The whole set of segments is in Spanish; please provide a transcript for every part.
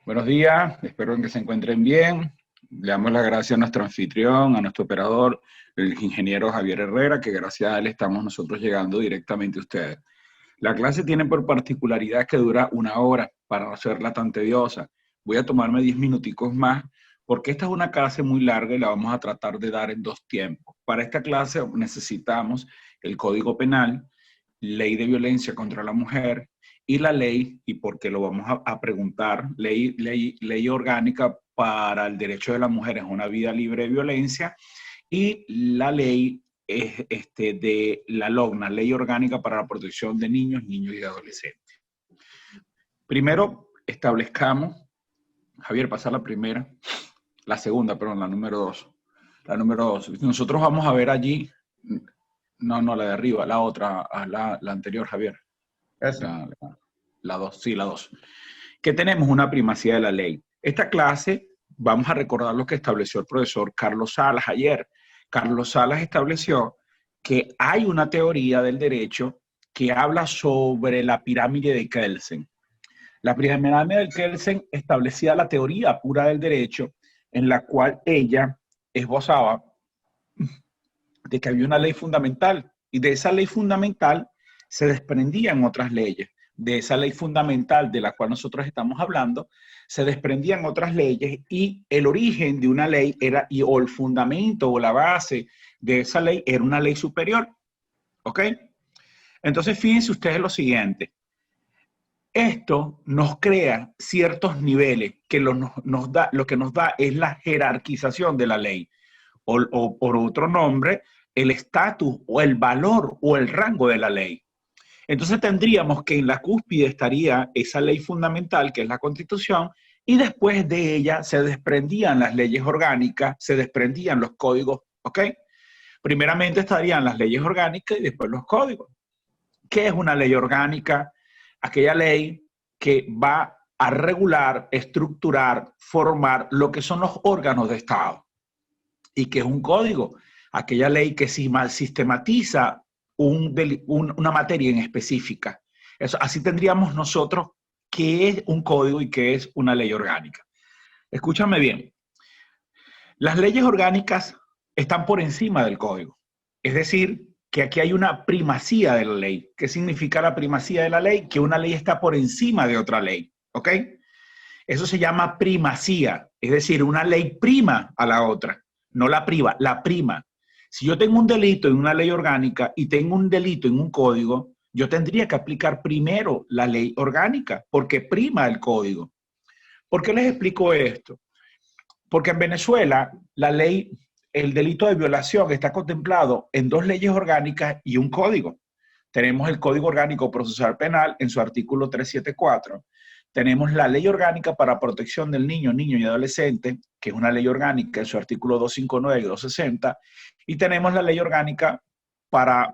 Buenos días, espero que se encuentren bien. Le damos las gracias a nuestro anfitrión, a nuestro operador, el ingeniero Javier Herrera, que gracias a él estamos nosotros llegando directamente a ustedes. La clase tiene por particularidad que dura 1 hora, para no hacerla tan tediosa. Voy a tomarme 10 minuticos más, porque esta es una clase muy larga y la vamos a tratar de dar en 2 tiempos. Para esta clase necesitamos el Código Penal, Ley de Violencia contra la Mujer, y la ley, y porque lo vamos a preguntar, ley orgánica para el derecho de las mujeres a una vida libre de violencia, y la ley de la LOGNA, Ley Orgánica para la Protección de Niños, Niños y Adolescentes. Primero establezcamos, Javier, pasa la primera, la segunda, perdón, la número 2. La número 2. Nosotros vamos a ver allí, no, la de arriba, la otra, la anterior, Javier. Esa. La 2, sí, la 2. Que tenemos una primacía de la ley. Esta clase, vamos a recordar lo que estableció el profesor Carlos Salas ayer. Carlos Salas estableció que hay una teoría del derecho que habla sobre la pirámide de Kelsen. La pirámide de Kelsen establecía la teoría pura del derecho, en la cual ella esbozaba de que había una ley fundamental, y de esa ley fundamental se desprendían otras leyes. De esa ley fundamental de la cual nosotros estamos hablando, se desprendían otras leyes, y el origen de una ley era, o el fundamento o la base de esa ley era una ley superior. ¿Ok? Entonces, fíjense ustedes lo siguiente. Esto nos crea ciertos niveles que lo que nos da es la jerarquización de la ley, o por otro nombre, el estatus o el valor o el rango de la ley. Entonces tendríamos que en la cúspide estaría esa ley fundamental, que es la Constitución, y después de ella se desprendían las leyes orgánicas, se desprendían los códigos, ¿ok? Primeramente estarían las leyes orgánicas y después los códigos. ¿Qué es una ley orgánica? Aquella ley que va a regular, estructurar, formar lo que son los órganos de Estado. ¿Y qué es un código? Aquella ley que sistematiza una materia en específica. Eso, así tendríamos nosotros qué es un código y qué es una ley orgánica. Escúchame bien. Las leyes orgánicas están por encima del código. Es decir, que aquí hay una primacía de la ley. ¿Qué significa la primacía de la ley? Que una ley está por encima de otra ley. ¿Ok? Eso se llama primacía. Es decir, una ley prima a la otra. No la priva, la prima. Si yo tengo un delito en una ley orgánica y tengo un delito en un código, yo tendría que aplicar primero la ley orgánica, porque prima el código. ¿Por qué les explico esto? Porque en Venezuela la ley, el delito de violación está contemplado en 2 leyes orgánicas y un código. Tenemos el Código Orgánico Procesal Penal en su artículo 374. Tenemos la Ley Orgánica para Protección del Niño, Niño y Adolescente, que es una ley orgánica en su artículo 259 y 260. Y tenemos la Ley Orgánica para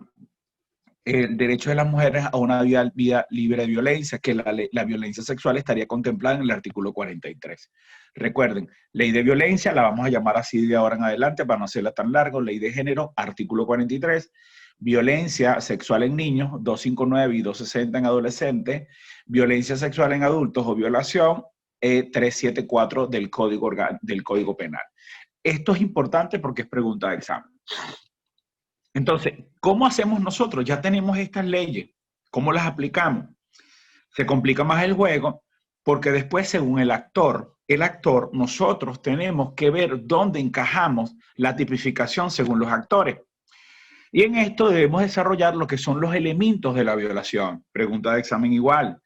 el derecho de las mujeres a una vida libre de violencia, que la violencia sexual estaría contemplada en el artículo 43. Recuerden, ley de violencia, la vamos a llamar así de ahora en adelante para no hacerla tan largo, ley de género, artículo 43, violencia sexual en niños, 259 y 260 en adolescentes, violencia sexual en adultos o violación, 374 del Código Penal. Esto es importante porque es pregunta de examen. Entonces, ¿cómo hacemos nosotros? Ya tenemos estas leyes. ¿Cómo las aplicamos? Se complica más el juego porque después, según el actor, nosotros tenemos que ver dónde encajamos la tipificación según los actores. Y en esto debemos desarrollar lo que son los elementos de la violación. Pregunta de examen igual.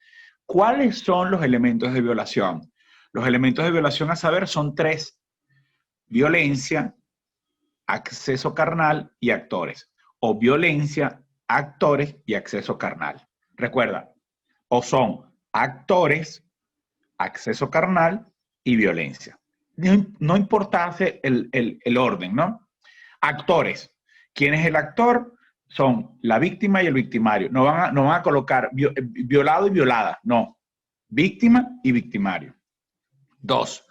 ¿Cuáles son los elementos de violación? Los elementos de violación a saber son 3. Violencia, acceso carnal y actores. O violencia, actores y acceso carnal. Recuerda, o son actores, acceso carnal y violencia. No importase el orden, ¿no? Actores. ¿Quién es el actor? Son la víctima y el victimario. No van a colocar violado y violada, no. Víctima y victimario. 2.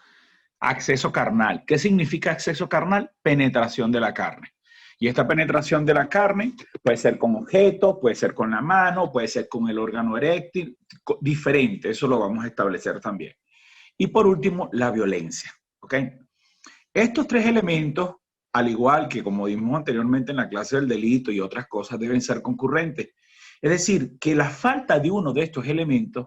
Acceso carnal. ¿Qué significa acceso carnal? Penetración de la carne. Y esta penetración de la carne puede ser con objeto, puede ser con la mano, puede ser con el órgano eréctil, diferente. Eso lo vamos a establecer también. Y por último, la violencia. ¿Ok? Estos tres elementos, al igual que como vimos anteriormente en la clase del delito y otras cosas, deben ser concurrentes. Es decir, que la falta de uno de estos elementos,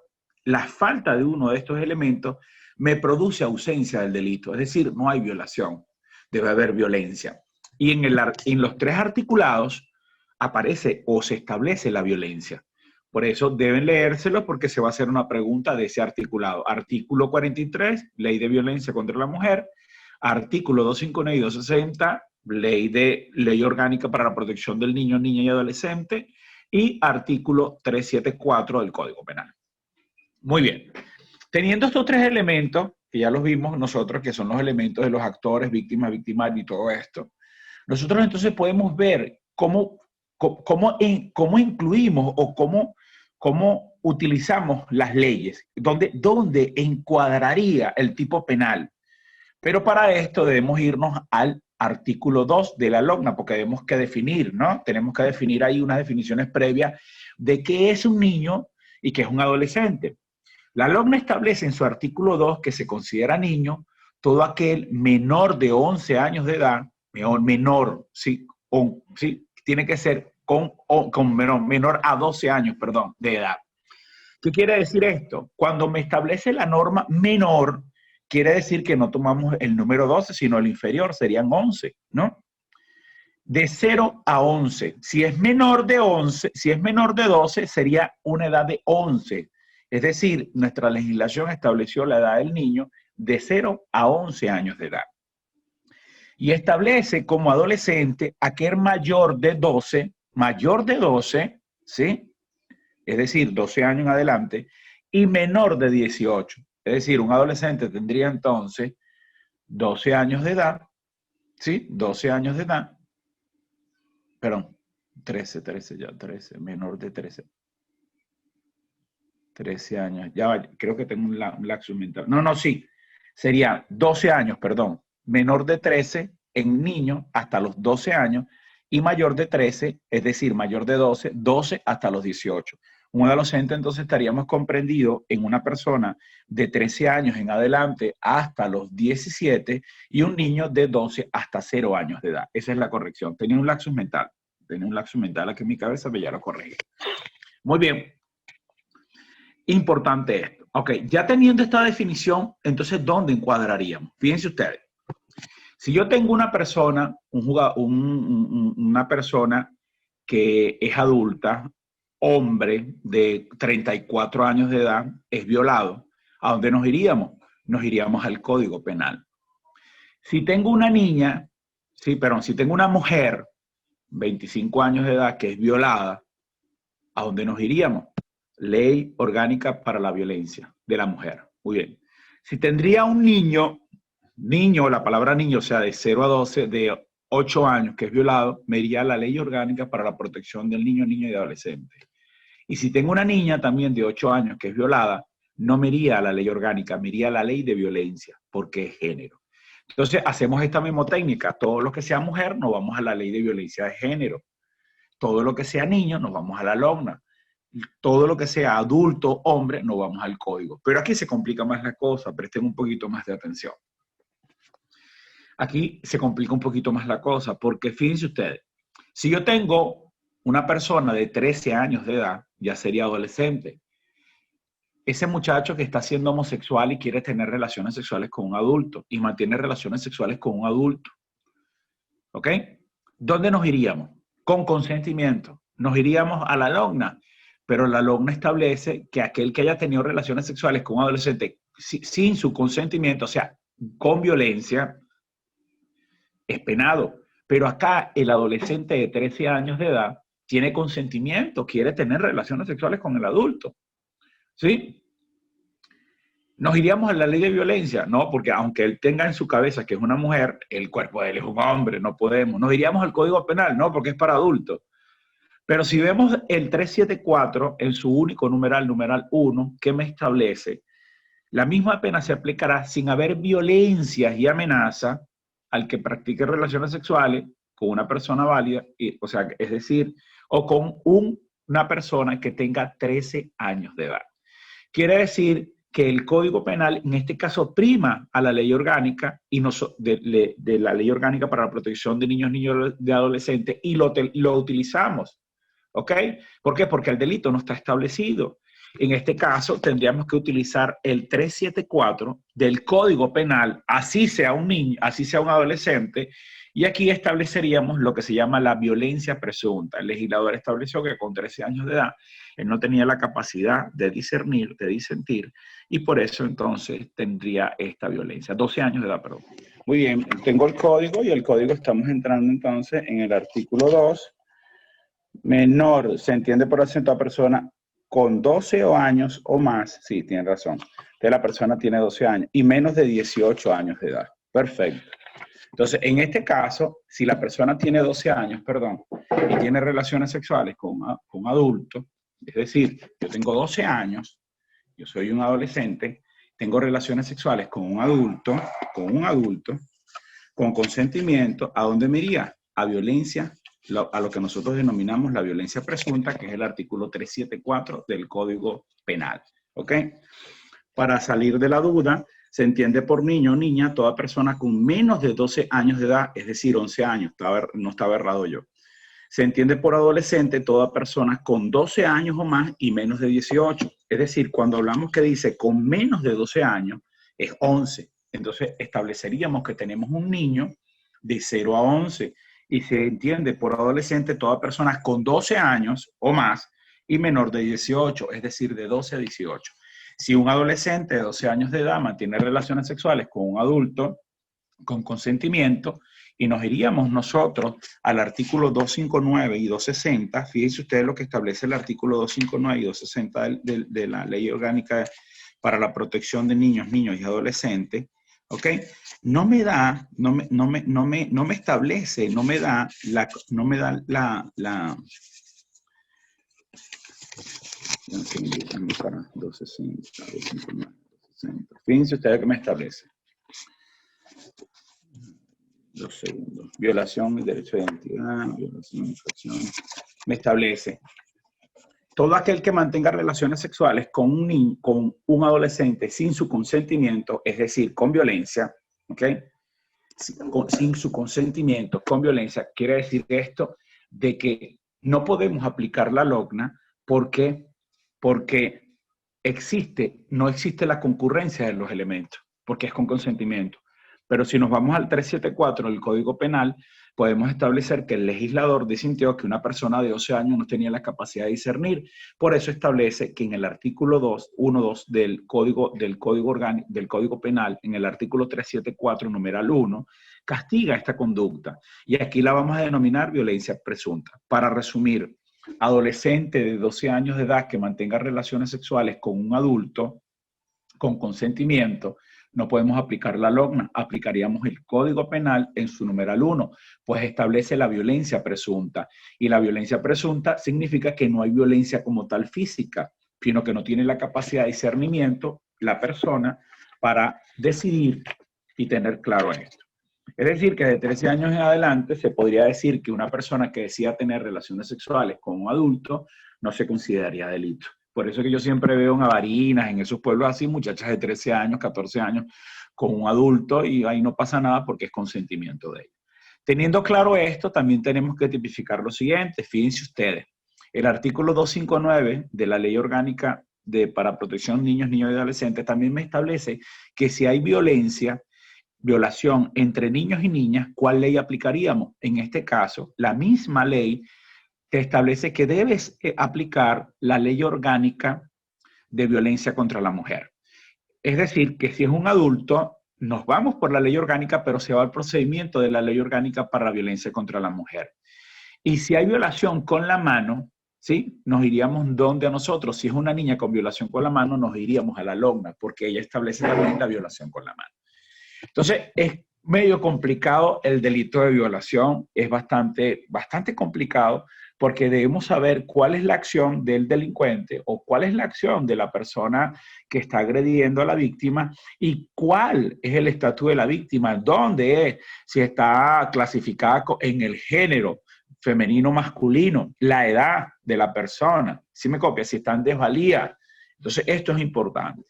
me produce ausencia del delito. Es decir, no hay violación, debe haber violencia. Y en los tres articulados aparece o se establece la violencia. Por eso deben leérselo porque se va a hacer una pregunta de ese articulado. Artículo 43, Ley de Violencia contra la Mujer. Artículo 259 y 260, Ley Orgánica para la Protección del Niño, Niña y Adolescente. Y artículo 374 del Código Penal. Muy bien. Teniendo estos tres elementos, que ya los vimos nosotros, que son los elementos de los actores, víctimas, victimarios y todo esto, nosotros entonces podemos ver cómo incluimos o cómo utilizamos las leyes, dónde encuadraría el tipo penal. Pero para esto debemos irnos al artículo 2 de la LOGNA, porque tenemos que definir, ¿no? Tenemos que definir ahí unas definiciones previas de qué es un niño y qué es un adolescente. La LOGNA establece en su artículo 2 que se considera niño todo aquel menor de 11 años de edad, tiene que ser menor a 12 años, perdón, de edad. ¿Qué quiere decir esto? Cuando me establece la norma menor, quiere decir que no tomamos el número 12, sino el inferior, serían 11, ¿no? De 0 a 11. Si es menor de 12, sería una edad de 11. Es decir, nuestra legislación estableció la edad del niño de 0 a 11 años de edad. Y establece como adolescente aquel mayor de 12, ¿sí? Es decir, 12 años en adelante, y menor de 18. Es decir, un adolescente tendría entonces 12 años de edad, ¿sí? 12 años de edad, perdón, 13, menor de 13. 13 años, ya creo que tengo un lapsus mental. No, sí, sería 12 años, perdón, menor de 13 en niños hasta los 12 años y mayor de 13, es decir, mayor de 12 hasta los 18. Un adolescente entonces estaríamos comprendido en una persona de 13 años en adelante hasta los 17 y un niño de 12 hasta 0 años de edad. Esa es la corrección. Tenía un lapsus mental aquí en mi cabeza, pero ya lo corregí. Muy bien. Importante esto. Ok, ya teniendo esta definición, entonces, ¿dónde encuadraríamos? Fíjense ustedes. Si yo tengo una persona, una persona que es adulta, hombre de 34 años de edad, es violado, ¿a dónde nos iríamos? Nos iríamos al Código Penal. Si tengo una niña, si tengo una mujer, 25 años de edad, que es violada, ¿a dónde nos iríamos? Ley Orgánica para la Violencia de la Mujer. Muy bien. Si tendría un niño, la palabra niño, o sea, de 0 a 12, de 8 años, que es violado, me iría a la Ley Orgánica para la Protección del Niño, Niña y Adolescente. Y si tengo una niña también de 8 años que es violada, no me iría a la Ley Orgánica, me iría a la Ley de Violencia, porque es género. Entonces, hacemos esta memotécnica. Todo lo que sea mujer, nos vamos a la Ley de Violencia de Género. Todo lo que sea niño, nos vamos a la LOGNA. Todo lo que sea adulto, hombre, nos vamos al código. Pero aquí se complica más la cosa, presten un poquito más de atención. Aquí se complica un poquito más la cosa, porque fíjense ustedes, si yo tengo una persona de 13 años de edad, ya sería adolescente. Ese muchacho que está siendo homosexual y quiere tener relaciones sexuales con un adulto y mantiene relaciones sexuales con un adulto. ¿Ok? ¿Dónde nos iríamos? Con consentimiento. Nos iríamos a la LOGNA, pero la LOGNA establece que aquel que haya tenido relaciones sexuales con un adolescente sin su consentimiento, o sea, con violencia, es penado. Pero acá el adolescente de 13 años de edad tiene consentimiento, quiere tener relaciones sexuales con el adulto. ¿Sí? ¿Nos iríamos a la ley de violencia? No, porque aunque él tenga en su cabeza que es una mujer, el cuerpo de él es un hombre, no podemos. ¿Nos iríamos al Código Penal? No, porque es para adultos. Pero si vemos el 374 en su único numeral 1, ¿qué me establece? La misma pena se aplicará sin haber violencias y amenaza al que practique relaciones sexuales con una persona válida, o sea, es decir, o con una persona que tenga 13 años de edad. Quiere decir que el Código Penal, en este caso, prima a la ley orgánica y de la ley orgánica para la protección de niños y de adolescentes y lo utilizamos. ¿Ok? ¿Por qué? Porque el delito no está establecido. En este caso, tendríamos que utilizar el 374 del Código Penal, así sea un niño, así sea un adolescente, y aquí estableceríamos lo que se llama la violencia presunta. El legislador estableció que con 13 años de edad, él no tenía la capacidad de discernir, de disentir, y por eso entonces tendría esta violencia. 12 años de edad, perdón. Muy bien, tengo el código, y el código estamos entrando entonces en el artículo 2. Menor, se entiende por acento a persona con 12 años o más, sí, tiene razón. Entonces la persona tiene 12 años y menos de 18 años de edad. Perfecto. Entonces, en este caso, si la persona tiene 12 años, perdón, y tiene relaciones sexuales con un adulto, es decir, yo tengo 12 años, yo soy un adolescente, tengo relaciones sexuales con un adulto, con consentimiento, ¿a dónde me iría? A violencia, a lo que nosotros denominamos la violencia presunta, que es el artículo 374 del Código Penal. ¿Ok? Para salir de la duda, se entiende por niño o niña toda persona con menos de 12 años de edad, es decir, 11 años, no estaba errado yo. Se entiende por adolescente toda persona con 12 años o más y menos de 18. Es decir, cuando hablamos que dice con menos de 12 años, es 11. Entonces, estableceríamos que tenemos un niño de 0 a 11 y se entiende por adolescente toda persona con 12 años o más y menor de 18, es decir, de 12 a 18. Si un adolescente de 12 años de edad mantiene relaciones sexuales con un adulto con consentimiento, y nos iríamos nosotros al artículo 259 y 260, fíjense ustedes lo que establece el artículo 259 y 260 de la Ley Orgánica para la Protección de Niños y Adolescentes, ¿ok? No me establece, no me da la 260, 259, 260. Fíjense ustedes que me establece. 2 segundos. Violación del derecho de identidad, violación de infracción. Me establece todo aquel que mantenga relaciones sexuales con un niño, con un adolescente sin su consentimiento, es decir, con violencia, ¿ok? Sin su consentimiento, con violencia, quiere decir esto de que no podemos aplicar la LOGNA porque no existe la concurrencia de los elementos, porque es con consentimiento. Pero si nos vamos al 374 del Código Penal, podemos establecer que el legislador disintió que una persona de 12 años no tenía la capacidad de discernir. Por eso establece que en el artículo 2.1.2 del Código Penal, en el artículo 374, numeral 1, castiga esta conducta. Y aquí la vamos a denominar violencia presunta. Para resumir, adolescente de 12 años de edad que mantenga relaciones sexuales con un adulto con consentimiento, no podemos aplicar la LOGNA, aplicaríamos el Código Penal en su numeral 1, pues establece la violencia presunta. Y la violencia presunta significa que no hay violencia como tal física, sino que no tiene la capacidad de discernimiento la persona para decidir y tener claro esto. Es decir, que de 13 años en adelante se podría decir que una persona que decida tener relaciones sexuales con un adulto no se consideraría delito. Por eso que yo siempre veo en Avarinas, en esos pueblos así, muchachas de 13 años, 14 años, con un adulto y ahí no pasa nada porque es consentimiento de ellos. Teniendo claro esto, también tenemos que tipificar lo siguiente. Fíjense ustedes, el artículo 259 de la Ley Orgánica para Protección de Niños y Adolescentes también me establece que si hay violación entre niños y niñas, ¿cuál ley aplicaríamos? En este caso, la misma ley te establece que debes aplicar la ley orgánica de violencia contra la mujer. Es decir, que si es un adulto, nos vamos por la ley orgánica, pero se va al procedimiento de la ley orgánica para la violencia contra la mujer. Y si hay violación con la mano, ¿sí? Nos iríamos donde a nosotros. Si es una niña con violación con la mano, nos iríamos a la LOGNA, porque ella establece también la violación con la mano. Entonces, es medio complicado el delito de violación, es bastante complicado, porque debemos saber cuál es la acción del delincuente o cuál es la acción de la persona que está agrediendo a la víctima y cuál es el estatus de la víctima, dónde es, si está clasificada en el género femenino o masculino, la edad de la persona, si me copia, si está en desvalía. Entonces, esto es importante.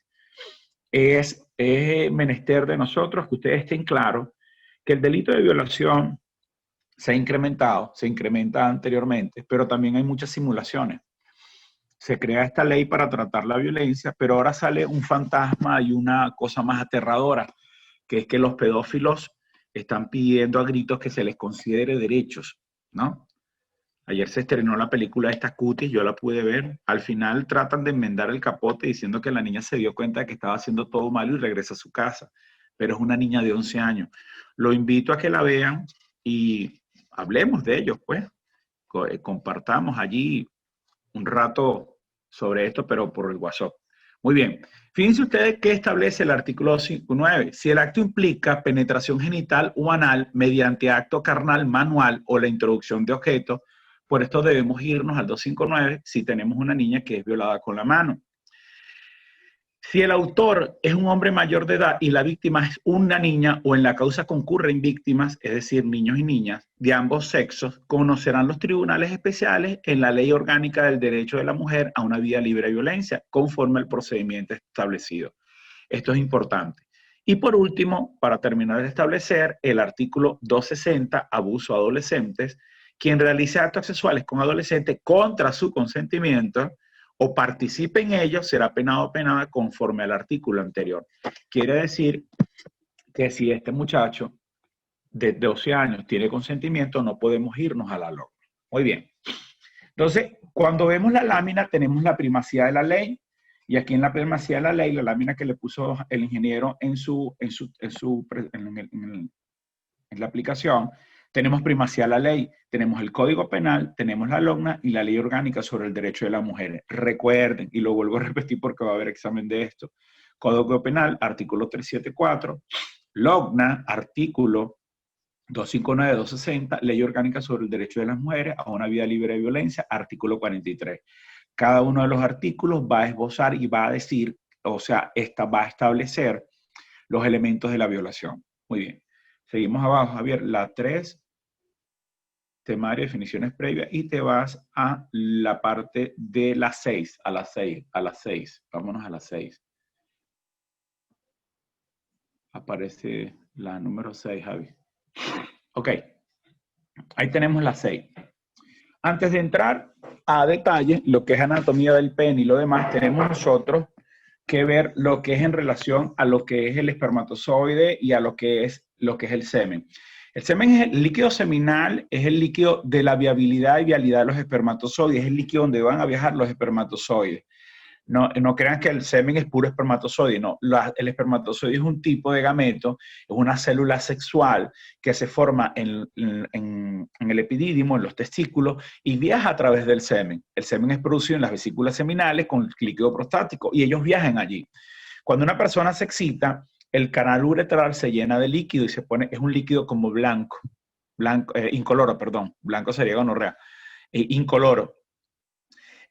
es menester de nosotros que ustedes estén claros que el delito de violación se ha incrementado, se incrementa anteriormente, pero también hay muchas simulaciones. Se crea esta ley para tratar la violencia, pero ahora sale un fantasma y una cosa más aterradora, que es que los pedófilos están pidiendo a gritos que se les considere derechos, ¿no? Ayer se estrenó la película esta Cutis, yo la pude ver. Al final tratan de enmendar el capote diciendo que la niña se dio cuenta de que estaba haciendo todo mal y regresa a su casa. Pero es una niña de 11 años. Lo invito a que la vean y hablemos de ellos, pues. Compartamos allí un rato sobre esto, pero por el WhatsApp. Muy bien. Fíjense ustedes qué establece el artículo 259. Si el acto implica penetración genital o anal mediante acto carnal manual o la introducción de objetos, por esto debemos irnos al 259 si tenemos una niña que es violada con la mano. Si el autor es un hombre mayor de edad y la víctima es una niña o en la causa concurren víctimas, es decir, niños y niñas de ambos sexos, conocerán los tribunales especiales en la Ley Orgánica del Derecho de la Mujer a una Vida Libre de Violencia, conforme al procedimiento establecido. Esto es importante. Y por último, para terminar de establecer, el artículo 260, abuso a adolescentes, quien realice actos sexuales con adolescentes contra su consentimiento o participe en ellos será penado o penada conforme al artículo anterior. Quiere decir que si este muchacho de 12 años tiene consentimiento, no podemos irnos a la LOC. Muy bien. Entonces, cuando vemos la lámina, tenemos la primacía de la ley, y aquí en la primacía de la ley, la lámina que le puso el ingeniero en la aplicación, tenemos primacía de la ley, tenemos el Código Penal, tenemos la LOGNA y la Ley Orgánica sobre el Derecho de las Mujeres. Recuerden, y lo vuelvo a repetir porque va a haber examen de esto, Código Penal, artículo 374, LOGNA, artículo 259, 260, Ley Orgánica sobre el Derecho de las Mujeres a una Vida Libre de Violencia, artículo 43. Cada uno de los artículos va a esbozar y va a decir, o sea, va a establecer los elementos de la violación. Muy bien. Seguimos abajo, Javier, la 3, temario, definiciones previas, y te vas a la parte de la 6, a las 6. Vámonos a las 6. Aparece la número 6, Javi. Ok, ahí tenemos la 6. Antes de entrar a detalle, lo que es anatomía del pene y lo demás, tenemos nosotros que ver lo que es en relación a lo que es el espermatozoide y a lo que es el semen. El semen es el líquido seminal, es el líquido de la viabilidad y vialidad de los espermatozoides, es el líquido donde van a viajar los espermatozoides. No crean que el semen es puro espermatozoide, no. El espermatozoide es un tipo de gameto, es una célula sexual que se forma en el epidídimo, en los testículos, y viaja a través del semen. El semen es producido en las vesículas seminales con líquido prostático, y ellos viajan allí. Cuando una persona se excita, el canal uretral se llena de líquido y es un líquido como incoloro, perdón. Blanco sería gonorrea. Incoloro.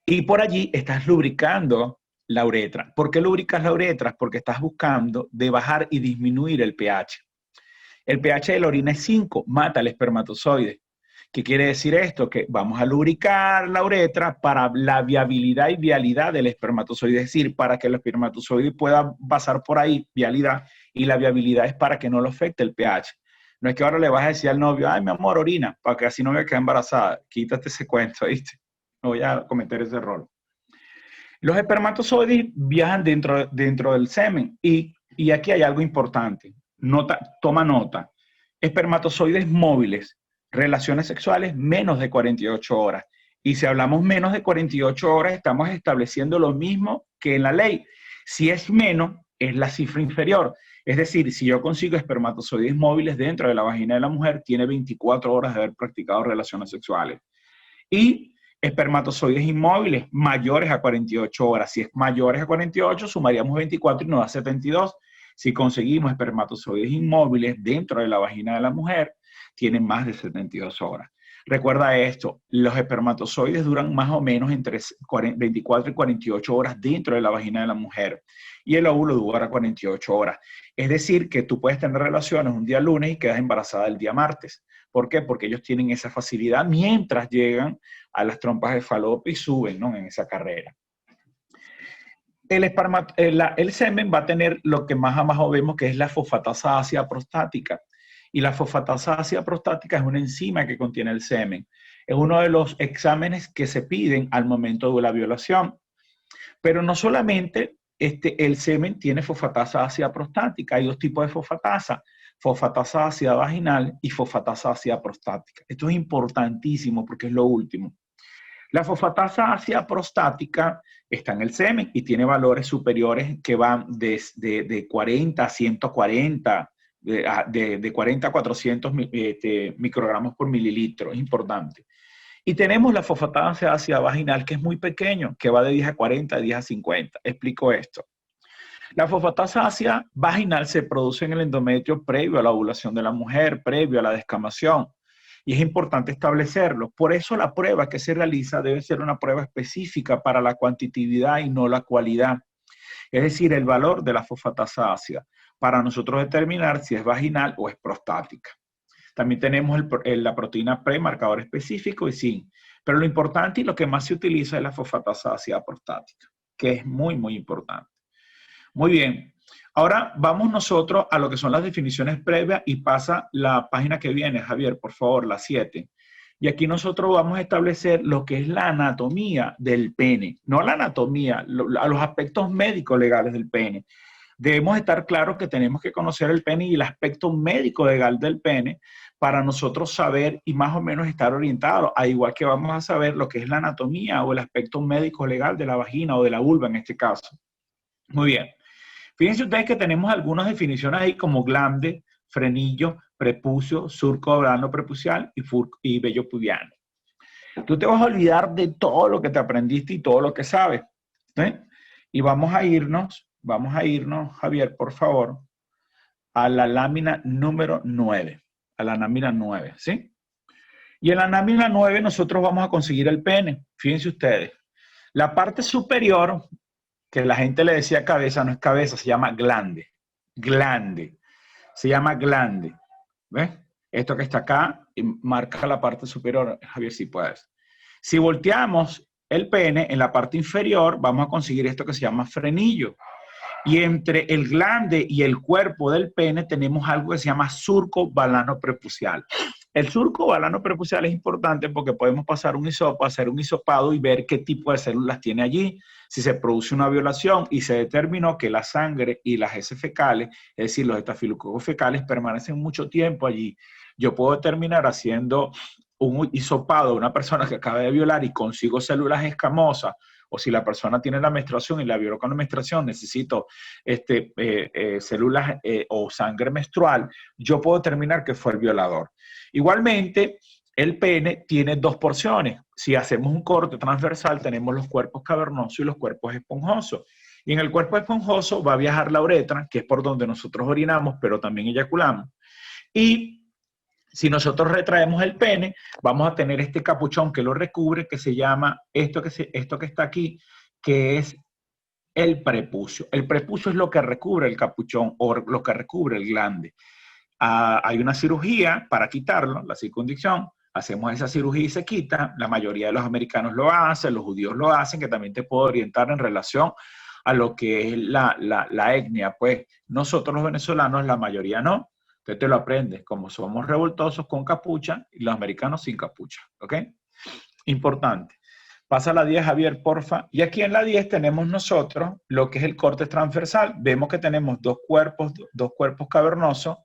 Y por allí estás lubricando la uretra. ¿Por qué lubricas la uretra? Porque estás buscando de bajar y disminuir el pH. El pH de la orina es 5, mata al espermatozoide. ¿Qué quiere decir esto? Que vamos a lubricar la uretra para la viabilidad y vialidad del espermatozoide, es decir, para que el espermatozoide pueda pasar por ahí, vialidad, y la viabilidad es para que no lo afecte el pH. No es que ahora le vas a decir al novio, ay, mi amor, orina, para que así no me quede embarazada. Quítate ese cuento, ¿viste? No voy a cometer ese error. Los espermatozoides viajan dentro del semen y aquí hay algo importante. Toma nota. Espermatozoides móviles, relaciones sexuales menos de 48 horas. Y si hablamos menos de 48 horas, estamos estableciendo lo mismo que en la ley. Si es menos, es la cifra inferior. Es decir, si yo consigo espermatozoides móviles dentro de la vagina de la mujer, tiene 24 horas de haber practicado relaciones sexuales. Y espermatozoides inmóviles mayores a 48 horas. Si es mayores a 48, sumaríamos 24 y nos da 72. Si conseguimos espermatozoides inmóviles dentro de la vagina de la mujer, tienen más de 72 horas. Recuerda esto, los espermatozoides duran más o menos entre 24 y 48 horas dentro de la vagina de la mujer y el óvulo dura 48 horas. Es decir, que tú puedes tener relaciones un día lunes y quedas embarazada el día martes. ¿Por qué? Porque ellos tienen esa facilidad mientras llegan a las trompas de falopio y suben, ¿no?, en esa carrera. el semen va a tener lo que más abajo vemos, que es la fosfatasa ácida prostática. Y la fosfatasa ácida prostática es una enzima que contiene el semen. Es uno de los exámenes que se piden al momento de la violación. Pero no solamente el semen tiene fosfatasa ácida prostática, hay dos tipos de fosfatasa ácida vaginal y fosfatasa ácida prostática. Esto es importantísimo porque es lo último. La fosfatasa ácida prostática está en el semen y tiene valores superiores que van de 40 a 140, de 40 a 400 microgramos por mililitro. Es importante. Y tenemos la fosfatasa ácida vaginal, que es muy pequeño, que va de 10 a 40, de 10 a 50. Explico esto. La fosfatasa ácida vaginal se produce en el endometrio previo a la ovulación de la mujer, previo a la descamación. Y es importante establecerlo. Por eso la prueba que se realiza debe ser una prueba específica para la cuantitatividad y no la cualidad. Es decir, el valor de la fosfatasa ácida, para nosotros determinar si es vaginal o es prostática. También tenemos la proteína pre, marcador específico y zinc. Pero lo importante y lo que más se utiliza es la fosfatasa ácida prostática, que es muy, muy importante. Muy bien. Ahora vamos nosotros a lo que son las definiciones previas y pasa la página que viene, Javier, por favor, la 7. Y aquí nosotros vamos a establecer lo que es la anatomía del pene, no la anatomía, a los aspectos médicos legales del pene. Debemos estar claros que tenemos que conocer el pene y el aspecto médico legal del pene para nosotros saber y más o menos estar orientados, a igual que vamos a saber lo que es la anatomía o el aspecto médico legal de la vagina o de la vulva en este caso. Muy bien. Fíjense ustedes que tenemos algunas definiciones ahí como glande, frenillo, prepucio, surco orano prepucial y vello pubiano. Tú te vas a olvidar de todo lo que te aprendiste y todo lo que sabes. ¿Sí? Y vamos a irnos, Javier, por favor, a la lámina número 9. A la lámina 9, ¿sí? Y en la lámina 9 nosotros vamos a conseguir el pene. Fíjense ustedes. La parte superior, que la gente le decía cabeza, no es cabeza, se llama glande. Glande. Se llama glande. ¿Ves? Esto que está acá marca la parte superior. Javier, si puedes. Si volteamos el pene en la parte inferior, vamos a conseguir esto que se llama frenillo. Y entre el glande y el cuerpo del pene tenemos algo que se llama surco balano prepucial. El surco balano prepucial es importante porque podemos pasar un hisopo, hacer un hisopado y ver qué tipo de células tiene allí. Si se produce una violación y se determinó que la sangre y las heces fecales, es decir, los estafilococos fecales, permanecen mucho tiempo allí, yo puedo determinar haciendo un hisopado de una persona que acaba de violar y consigo células escamosas, o si la persona tiene la menstruación y la violó con la menstruación, necesito células o sangre menstrual, yo puedo determinar que fue el violador. Igualmente, el pene tiene dos porciones. Si hacemos un corte transversal, tenemos los cuerpos cavernosos y los cuerpos esponjosos. Y en el cuerpo esponjoso va a viajar la uretra, que es por donde nosotros orinamos, pero también eyaculamos. Y si nosotros retraemos el pene, vamos a tener este capuchón que lo recubre, que se llama esto que está aquí, que es el prepucio. El prepucio es lo que recubre el capuchón o lo que recubre el glande. Hay una cirugía para quitarlo, la circuncisión. Hacemos esa cirugía y se quita. La mayoría de los americanos lo hacen, los judíos lo hacen, que también te puedo orientar en relación a lo que es la etnia. Pues nosotros los venezolanos, la mayoría no. Entonces te lo aprendes, como somos revoltosos con capucha y los americanos sin capucha, ¿ok? Importante. Pasa a la 10, Javier, porfa. Y aquí en la 10 tenemos nosotros lo que es el corte transversal. Vemos que tenemos dos cuerpos cavernosos.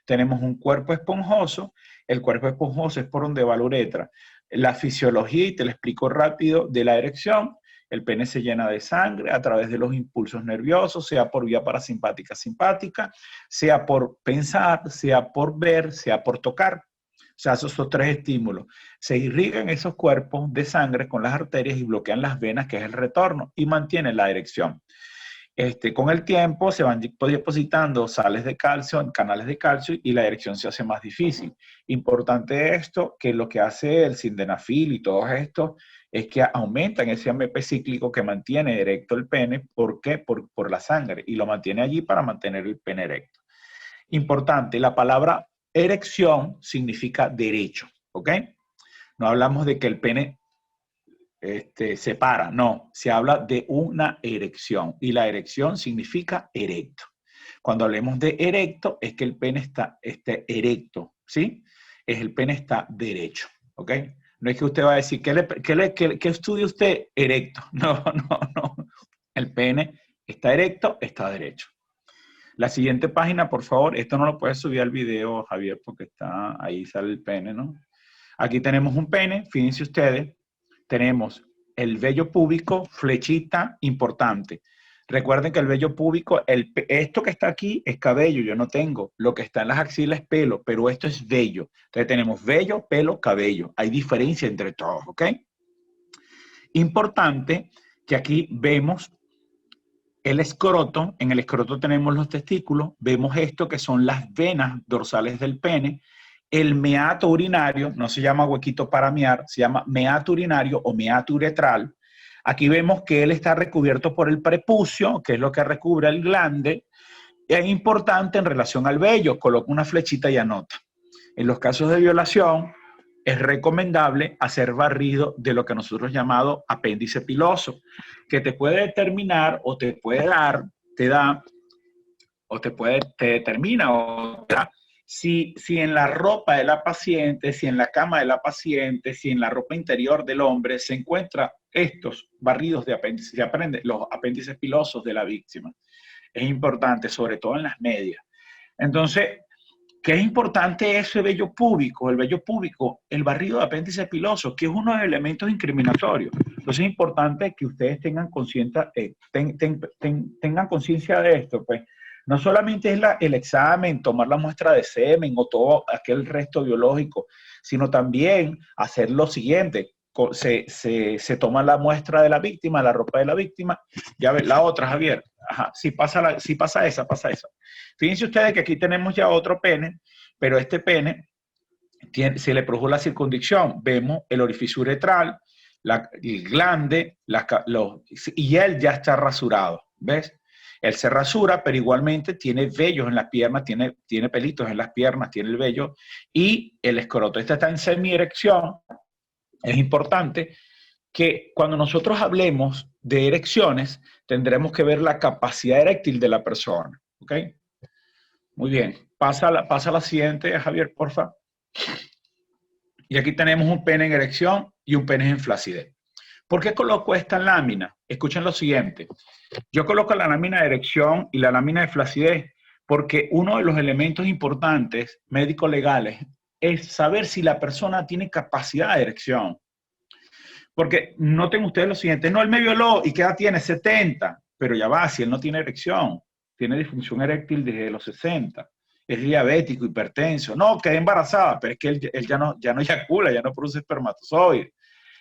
Tenemos un cuerpo esponjoso. El cuerpo esponjoso es por donde va la uretra. La fisiología, y te lo explico rápido, de la erección. El pene se llena de sangre a través de los impulsos nerviosos, sea por vía parasimpática, simpática, sea por pensar, sea por ver, sea por tocar. O sea, esos son tres estímulos. Se irrigan esos cuerpos de sangre con las arterias y bloquean las venas, que es el retorno, y mantienen la erección. Con el tiempo se van depositando sales de calcio en canales de calcio y la erección se hace más difícil. Importante esto, que lo que hace el sildenafil y todo esto es que aumentan ese AMP cíclico que mantiene erecto el pene. ¿Por qué? Por la sangre, y lo mantiene allí para mantener el pene erecto. Importante, la palabra erección significa derecho, ¿ok? No hablamos de que el pene separa, no, se habla de una erección y la erección significa erecto. Cuando hablemos de erecto es que el pene está erecto, ¿sí? Es el pene está derecho, ¿ok? No es que usted va a decir, ¿qué estudia usted? Erecto. No, no, no. El pene está erecto, está derecho. La siguiente página, por favor. Esto no lo puedes subir al video, Javier, porque está ahí sale el pene, ¿no? Aquí tenemos un pene, fíjense ustedes. Tenemos el vello púbico, flechita importante. Recuerden que el vello púbico, esto que está aquí es cabello, yo no tengo. Lo que está en las axilas es pelo, pero esto es vello. Entonces tenemos vello, pelo, cabello. Hay diferencia entre todos, ¿ok? Importante que aquí vemos el escroto. En el escroto tenemos los testículos. Vemos esto que son las venas dorsales del pene. El meato urinario, no se llama huequito para mear, se llama meato urinario o meato uretral. Aquí vemos que él está recubierto por el prepucio, que es lo que recubre el glande. Es importante en relación al vello, coloca una flechita y anota. En los casos de violación, es recomendable hacer barrido de lo que nosotros llamamos apéndice piloso, que te puede determinar o te puede dar, te da, o te determina o te da si en la ropa de la paciente, si en la cama de la paciente, si en la ropa interior del hombre se encuentran estos barridos de apéndices, los apéndices pilosos de la víctima. Es importante, sobre todo en las medias. Entonces, ¿qué es importante ese vello púbico? El vello púbico, el barrido de apéndice piloso, que es uno de los elementos incriminatorios. Entonces es importante que ustedes tengan conciencia de esto, pues. No solamente es el examen, tomar la muestra de semen o todo aquel resto biológico, sino también hacer lo siguiente. Se toma la muestra de la víctima, la ropa de la víctima. Ya ves, la otra, Javier. Ajá, si pasa esa, pasa esa. Fíjense ustedes que aquí tenemos ya otro pene, pero este pene se le produjo la circundición. Vemos el orificio uretral, el glande, y él ya está rasurado, ¿ves? Él se rasura, pero igualmente tiene vellos en las piernas, tiene pelitos en las piernas, tiene el vello, y el escroto. Este está en semierección. Es importante que cuando nosotros hablemos de erecciones, tendremos que ver la capacidad eréctil de la persona, ¿ok? Muy bien. Pasa a la siguiente, Javier, porfa. Y aquí tenemos un pene en erección y un pene en flacidez. ¿Por qué coloco esta lámina? Escuchen lo siguiente. Yo coloco la lámina de erección y la lámina de flacidez porque uno de los elementos importantes médico-legales es saber si la persona tiene capacidad de erección. Porque noten ustedes lo siguiente, no, él me violó y ¿qué edad tiene? 70, pero ya va, si él no tiene erección, tiene disfunción eréctil desde los 60, es diabético, hipertenso, no, quedé embarazada, pero es que él ya no eyacula, ya no produce espermatozoides.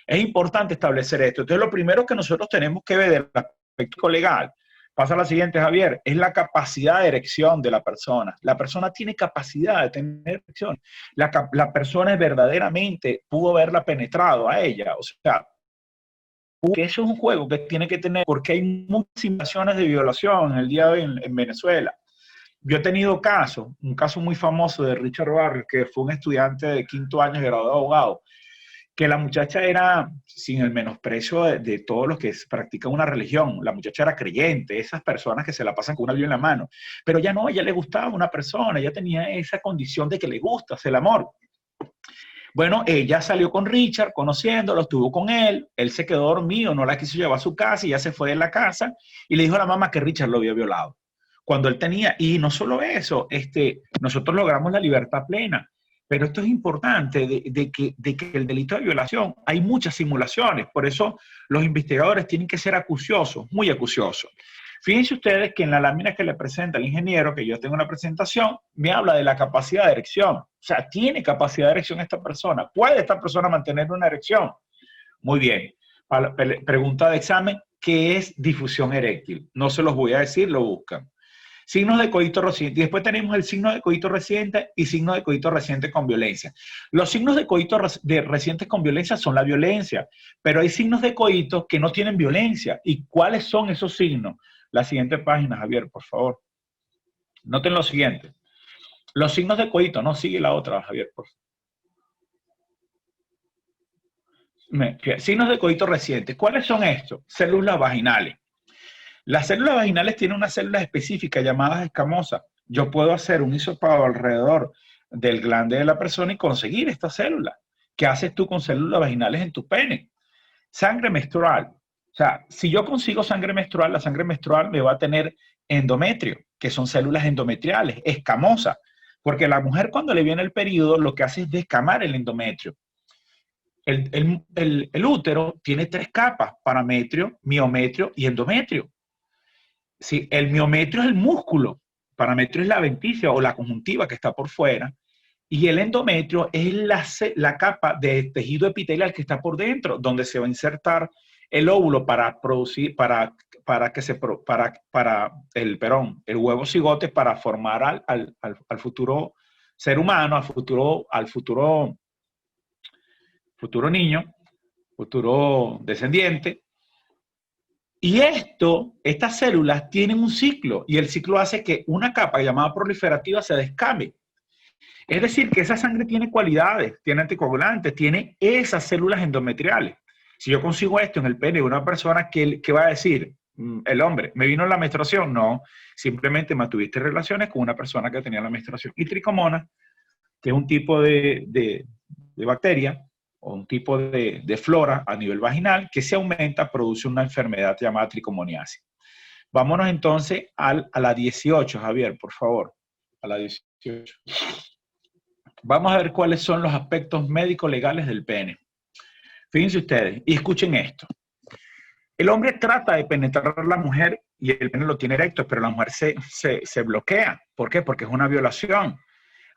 Es importante establecer esto. Entonces, lo primero que nosotros tenemos que ver del aspecto legal, pasa a la siguiente, Javier, es la capacidad de erección de la persona. La persona tiene capacidad de tener erección. La persona verdaderamente pudo haberla penetrado a ella. O sea, que eso es un juego que tiene que tener, porque hay muchas situaciones de violación en el día de hoy en Venezuela. Yo he tenido un caso muy famoso de Richard Barrios, que fue un estudiante de 5º año graduado de abogado, que la muchacha era, sin el menosprecio de todos los que practican una religión, la muchacha era creyente, esas personas que se la pasan con una Biblia en la mano, pero ya no, ella le gustaba una persona, ella tenía esa condición de que le gusta, el amor. Bueno, ella salió con Richard, conociéndolo, estuvo con él se quedó dormido, no la quiso llevar a su casa y ya se fue de la casa y le dijo a la mamá que Richard lo había violado. Cuando él tenía, y no solo eso, nosotros logramos la libertad plena, pero esto es importante de que el delito de violación, hay muchas simulaciones, por eso los investigadores tienen que ser acuciosos, muy acuciosos. Fíjense ustedes que en la lámina que le presenta el ingeniero, que yo tengo una presentación, me habla de la capacidad de erección. O sea, tiene capacidad de erección esta persona. ¿Puede esta persona mantener una erección? Muy bien. Pregunta de examen, ¿qué es difusión eréctil? No se los voy a decir, lo buscan. Signos de coito reciente. Y después tenemos el signo de coito reciente y signo de coito reciente con violencia. Los signos de coito recientes con violencia son la violencia, pero hay signos de coito que no tienen violencia. ¿Y cuáles son esos signos? La siguiente página, Javier, por favor. Noten lo siguiente. Los signos de coito, no sigue la otra, Javier, por favor. Signos de coito reciente. ¿Cuáles son estos? Células vaginales. Las células vaginales tienen unas células específicas llamadas escamosas. Yo puedo hacer un hisopado alrededor del glande de la persona y conseguir estas células. ¿Qué haces tú con células vaginales en tu pene? Sangre menstrual. O sea, si yo consigo sangre menstrual, la sangre menstrual me va a tener endometrio, que son células endometriales, escamosas. Porque la mujer cuando le viene el periodo lo que hace es descamar el endometrio. El útero tiene 3 capas: parametrio, miometrio y endometrio. Sí, el miometrio es el músculo, parametrio es la venticia o la conjuntiva que está por fuera, y el endometrio es la capa de tejido epitelial que está por dentro, donde se va a insertar el óvulo para producir, para el huevo cigote para formar al futuro ser humano, al futuro niño, futuro descendiente. Y estas células tienen un ciclo, y el ciclo hace que una capa llamada proliferativa se descame. Es decir, que esa sangre tiene cualidades, tiene anticoagulantes, tiene esas células endometriales. Si yo consigo esto en el pene de una persona, ¿qué va a decir el hombre? ¿Me vino la menstruación? No, simplemente mantuviste relaciones con una persona que tenía la menstruación. Y tricomonas, que es un tipo de bacteria o un tipo de flora a nivel vaginal que se aumenta, produce una enfermedad llamada tricomoniasis. Vámonos entonces a la 18, Javier, por favor. A la 18. Vamos a ver cuáles son los aspectos médico-legales del pene. Fíjense ustedes y escuchen esto. El hombre trata de penetrar a la mujer y el pene lo tiene erecto, pero la mujer se bloquea. ¿Por qué? Porque es una violación.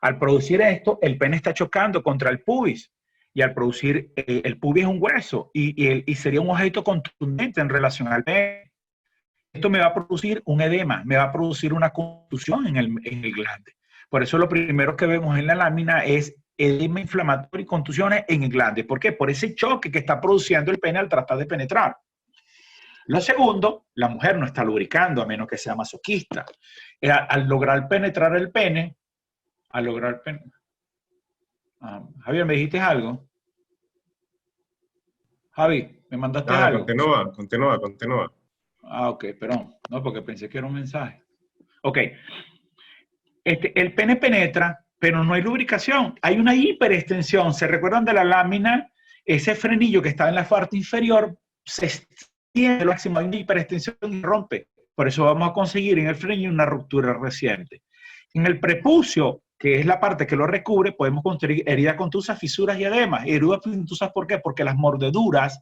Al producir esto, el pene está chocando contra el pubis. Y al producir, el pubis es un hueso y sería un objeto contundente en relación al pene. Esto me va a producir un edema, me va a producir una contusión en el glande. Por eso lo primero que vemos en la lámina es edema inflamatorio y contusiones en el glande. ¿Por qué? Por ese choque que está produciendo el pene al tratar de penetrar. Lo segundo, la mujer no está lubricando, a menos que sea masoquista. Al lograr penetrar el pene, Javier, ¿me dijiste algo? Javi, ¿me mandaste algo? Continúa. Ah, ok, perdón. No, porque pensé que era un mensaje. Ok. El pene penetra, pero no hay lubricación. Hay una hiperextensión. ¿Se recuerdan de la lámina? Ese frenillo que está en la parte inferior se extiende al máximo, hay una hiperextensión y rompe. Por eso vamos a conseguir en el frenillo una ruptura reciente. En el prepucio, que es la parte que lo recubre, podemos construir heridas contusas, fisuras y edemas. Heridas contusas, ¿por qué? Porque las mordeduras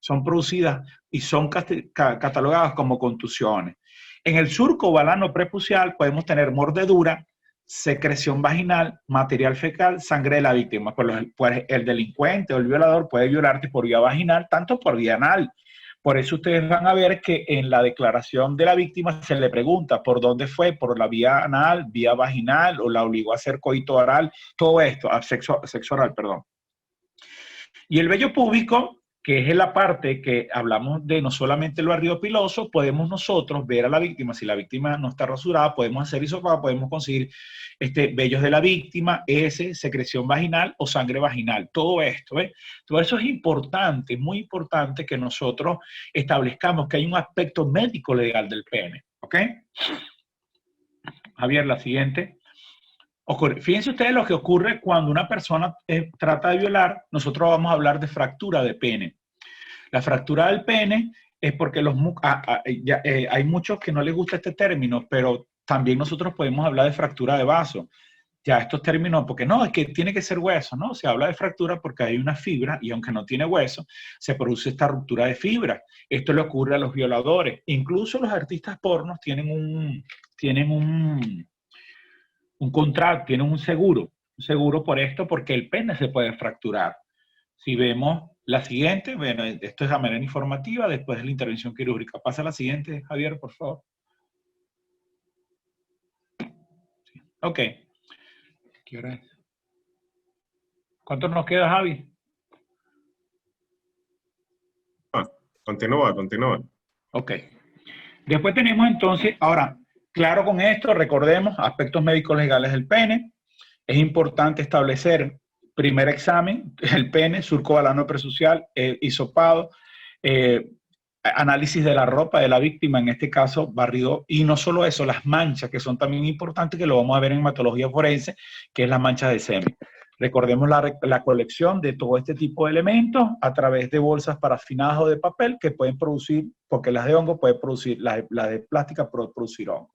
son producidas y son catalogadas como contusiones. En el surco balano prepucial podemos tener mordedura, secreción vaginal, material fecal, sangre de la víctima. Pues el delincuente o el violador puede violarte por vía vaginal, tanto por vía anal. Por eso ustedes van a ver que en la declaración de la víctima se le pregunta por dónde fue, por la vía anal, vía vaginal, o la obligó a hacer coito oral, todo esto, sexo oral, perdón. Y el vello púbico, que es la parte que hablamos de no solamente lo arriopiloso, podemos nosotros ver a la víctima. Si la víctima no está rasurada, podemos hacer hisopado, podemos conseguir vellos de la víctima, secreción vaginal o sangre vaginal. Todo esto, ¿ves? Todo eso es importante, muy importante que nosotros establezcamos que hay un aspecto médico legal del pene. ¿Ok? Javier, la siguiente. Fíjense ustedes lo que ocurre cuando una persona trata de violar. Nosotros vamos a hablar de fractura de pene. La fractura del pene es porque hay muchos que no les gusta este término, pero también nosotros podemos hablar de fractura de vaso. Ya estos términos, porque no, es que tiene que ser hueso, ¿no? Se habla de fractura porque hay una fibra y aunque no tiene hueso, se produce esta ruptura de fibra. Esto le ocurre a los violadores. Incluso los artistas pornos tienen un contrato, tienen un seguro por esto, porque el pene se puede fracturar. Si vemos la siguiente, bueno, esto es de manera informativa, después de la intervención quirúrgica. Pasa a la siguiente, Javier, por favor. Sí. Ok. ¿Qué hora es? ¿Cuánto nos queda, Javi? Continúa. Ok. Después tenemos entonces, ahora, claro con esto, recordemos aspectos médicos legales del pene. Es importante establecer Primer examen, el pene, surco balano presocial, hisopado, análisis de la ropa de la víctima, en este caso barrido, y no solo eso, las manchas, que son también importantes, que lo vamos a ver en hematología forense, que es la mancha de semen. Recordemos la colección de todo este tipo de elementos a través de bolsas parafinadas o de papel que pueden producir, porque las de hongo pueden producir, las de plástica pueden producir hongo.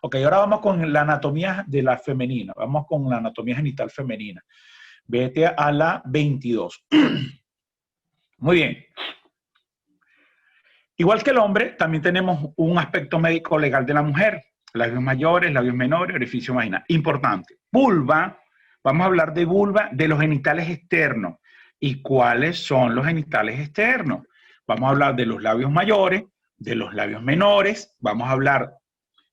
Ok, ahora vamos con la anatomía de la femenina, vamos con la anatomía genital femenina. Vete a la 22. Muy bien. Igual que el hombre, también tenemos un aspecto médico legal de la mujer. Labios mayores, labios menores, orificio vaginal. Importante. Vulva, vamos a hablar de vulva, de los genitales externos. ¿Y cuáles son los genitales externos? Vamos a hablar de los labios mayores, de los labios menores, vamos a hablar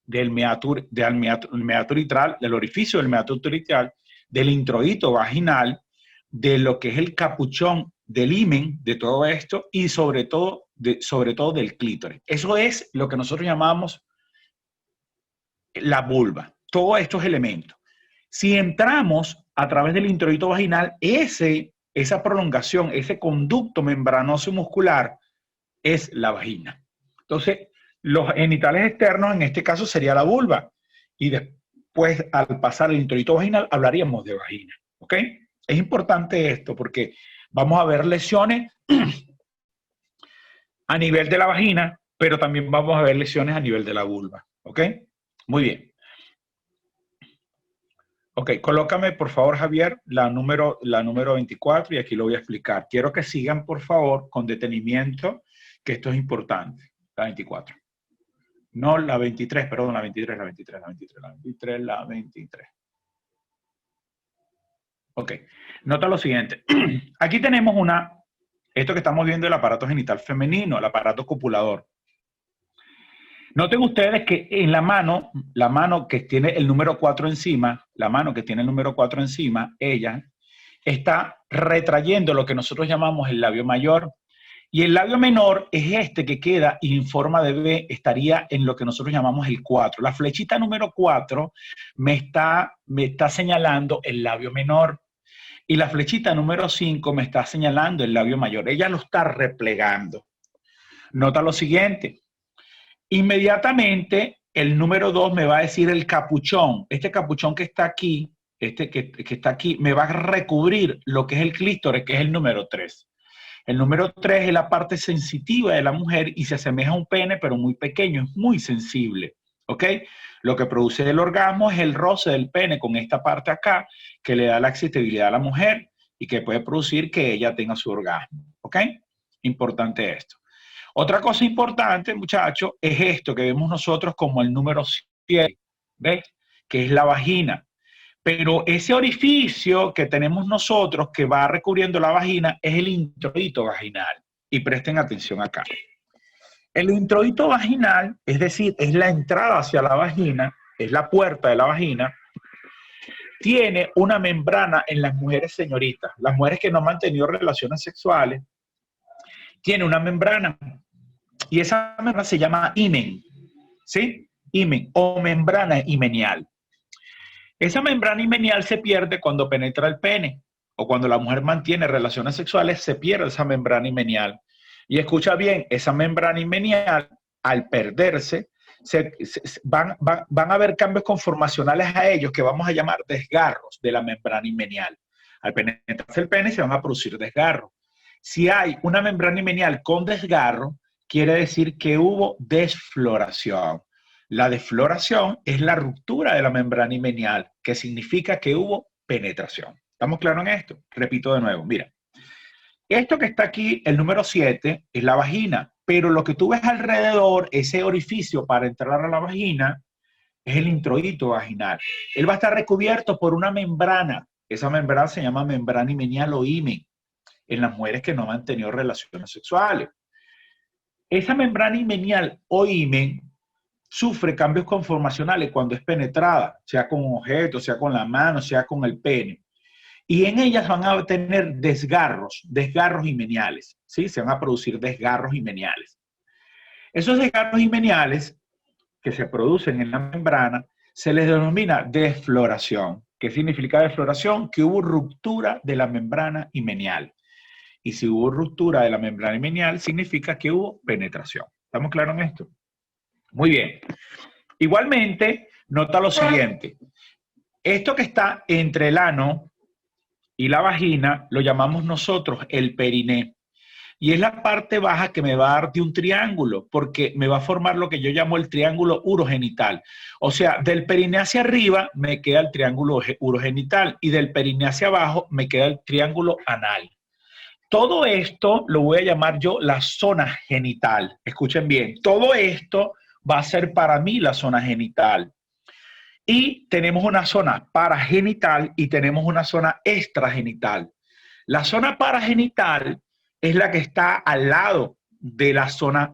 del meato uretral, del orificio del meato uretral, del introito vaginal, de lo que es el capuchón del himen, de todo esto, y sobre todo del clítoris. Eso es lo que nosotros llamamos la vulva, todos estos elementos. Si entramos a través del introito vaginal, esa prolongación, ese conducto membranoso muscular es la vagina. Entonces, los genitales externos, en este caso, sería la vulva. Y después, al pasar el introito vaginal, hablaríamos de vagina. ¿Ok? Es importante esto porque vamos a ver lesiones a nivel de la vagina, pero también vamos a ver lesiones a nivel de la vulva. ¿Ok? Muy bien. Ok, colócame por favor, Javier, la número 24 y aquí lo voy a explicar. Quiero que sigan, por favor, con detenimiento, que esto es importante. La 24. No, la 23, perdón, la 23. Ok, nota lo siguiente. Aquí tenemos esto que estamos viendo, el aparato genital femenino, el aparato copulador. Noten ustedes que en la mano que tiene el número 4 encima, ella está retrayendo lo que nosotros llamamos el labio mayor. Y el labio menor es este que queda y en forma de V estaría en lo que nosotros llamamos el 4. La flechita número 4 me está señalando el labio menor. Y la flechita número 5 me está señalando el labio mayor. Ella lo está replegando. Nota lo siguiente. Inmediatamente el número 2 me va a decir el capuchón. Este capuchón que está aquí, que está aquí, me va a recubrir lo que es el clítoris, que es el número 3. El número 3 es la parte sensitiva de la mujer y se asemeja a un pene, pero muy pequeño, es muy sensible. ¿Ok? Lo que produce el orgasmo es el roce del pene con esta parte acá, que le da la excitabilidad a la mujer y que puede producir que ella tenga su orgasmo. ¿Ok? Importante esto. Otra cosa importante, muchachos, es esto que vemos nosotros como el número 7, ¿ves? Que es la vagina. Pero ese orificio que tenemos nosotros que va recubriendo la vagina es el introito vaginal. Y presten atención acá. El introito vaginal, es decir, es la entrada hacia la vagina, es la puerta de la vagina, tiene una membrana en las mujeres señoritas. Las mujeres que no han mantenido relaciones sexuales, tiene una membrana. Y esa membrana se llama himen, ¿sí? Himen o membrana himenial. Esa membrana himenial se pierde cuando penetra el pene o cuando la mujer mantiene relaciones sexuales, se pierde esa membrana himenial. Y escucha bien, esa membrana himenial, al perderse, van a haber cambios conformacionales a ellos que vamos a llamar desgarros de la membrana himenial. Al penetrarse el pene se van a producir desgarros. Si hay una membrana himenial con desgarro, quiere decir que hubo desfloración. La desfloración es la ruptura de la membrana himenial, que significa que hubo penetración. ¿Estamos claros en esto? Repito de nuevo, mira. Esto que está aquí, el número 7, es la vagina, pero lo que tú ves alrededor, ese orificio para entrar a la vagina, es el introito vaginal. Él va a estar recubierto por una membrana. Esa membrana se llama membrana himenial o himen, en las mujeres que no han tenido relaciones sexuales. Esa membrana himenial o himen sufre cambios conformacionales cuando es penetrada, sea con un objeto, sea con la mano, sea con el pene. Y en ellas van a tener desgarros himeniales, ¿sí? Se van a producir desgarros himeniales. Esos desgarros himeniales que se producen en la membrana se les denomina desfloración. ¿Qué significa defloración? Que hubo ruptura de la membrana himenial. Y si hubo ruptura de la membrana himenial, significa que hubo penetración. ¿Estamos claros en esto? Muy bien. Igualmente, nota lo siguiente. Esto que está entre el ano y la vagina lo llamamos nosotros el periné. Y es la parte baja que me va a dar de un triángulo, porque me va a formar lo que yo llamo el triángulo urogenital. O sea, del periné hacia arriba me queda el triángulo urogenital y del periné hacia abajo me queda el triángulo anal. Todo esto lo voy a llamar yo la zona genital. Escuchen bien, todo esto va a ser para mí la zona genital. Y tenemos una zona paragenital y tenemos una zona extragenital. La zona paragenital es la que está al lado de la zona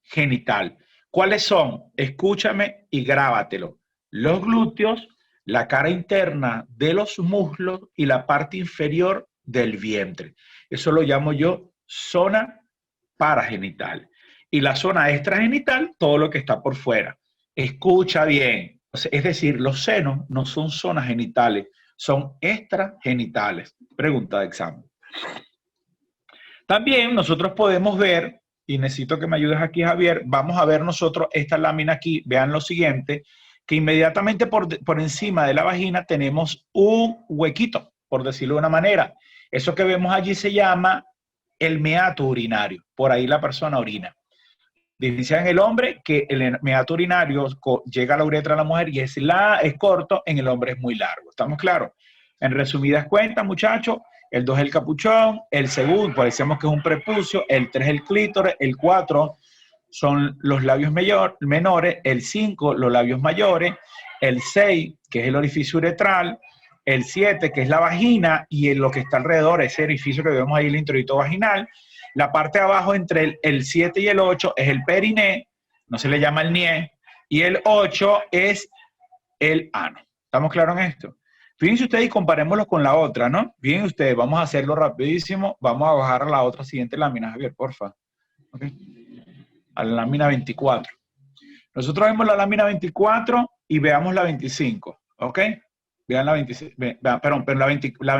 genital. ¿Cuáles son? Escúchame y grábatelo. Los glúteos, la cara interna de los muslos y la parte inferior del vientre. Eso lo llamo yo zona paragenital. Y la zona extragenital, todo lo que está por fuera. Escucha bien. Es decir, los senos no son zonas genitales, son extragenitales. Pregunta de examen. También nosotros podemos ver, y necesito que me ayudes aquí, Javier, vamos a ver nosotros esta lámina aquí, vean lo siguiente, que inmediatamente por encima de la vagina tenemos un huequito, por decirlo de una manera. Eso que vemos allí se llama el meato urinario, por ahí la persona orina. Diferencia en el hombre que el meato urinario llega a la uretra de la mujer y es corto, en el hombre es muy largo. ¿Estamos claros? En resumidas cuentas, muchachos, el 2 es el capuchón, el segundo, pues decíamos que es un prepucio, el 3 es el clítoris, el 4 son los labios menores, el 5 los labios mayores, el 6 que es el orificio uretral, el 7 que es la vagina y lo que está alrededor, ese orificio que vemos ahí, el introito vaginal. La parte de abajo entre el 7 y el 8 es el periné, no se le llama el nie, y el 8 es el ano. ¿Estamos claros en esto? Fíjense ustedes y comparémoslo con la otra, ¿no? Fíjense ustedes, vamos a hacerlo rapidísimo. Vamos a bajar a la otra siguiente lámina, Javier, porfa. Okay. A la lámina 24. Nosotros vemos la lámina 24 y veamos la 25, ¿ok? Vean la 26, perdón, pero la 23,